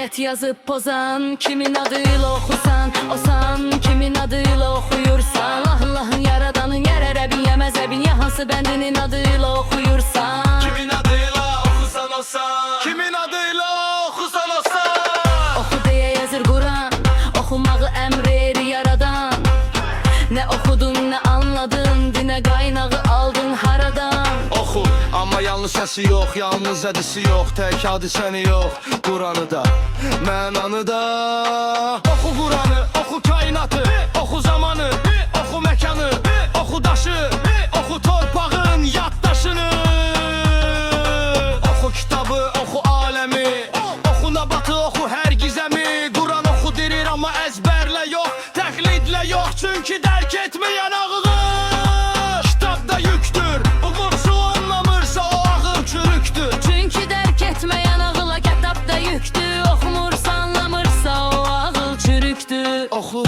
Hekayət yazıb pozan, kimin adıyla oxusan osan, kimin adıyla oxuyursan. Allahın yaradanın yer ərəbin, yəməz əbin, ya hansı bəndinin adıyla oxuyursan. Kimin adıyla oxusan osan, kimin adıyla oxusan osan. Oxu deyə yazır Quran, oxumağı əmr edir yaradan. Nə oxudun, nə anladın, dinə qaynağı aldın haradan. Oxu, amma yalnız səsi yox, yalnız hədisi yox, tək hadisəni yox, Quranı da, mənanı da. Oxu Quranı, oxu kainatı, oxu zamanı, oxu məkanı, oxu daşı, oxu torpağın yaddaşını. Oxu kitabı, oxu aləmi, oxu nabatı, oxu hər gizəmi. Quran oxu dirir, amma əzbərlə yox, təqlidlə yox, çünki dərk etməyən ağığı. Kitabda yüktür, umursa anlamırsa o ağır çürüktür. Çünki dərk etməyən ağıla kitabda yüktür, oxumursa anlamırsa o ağıl çürüktür. Oxu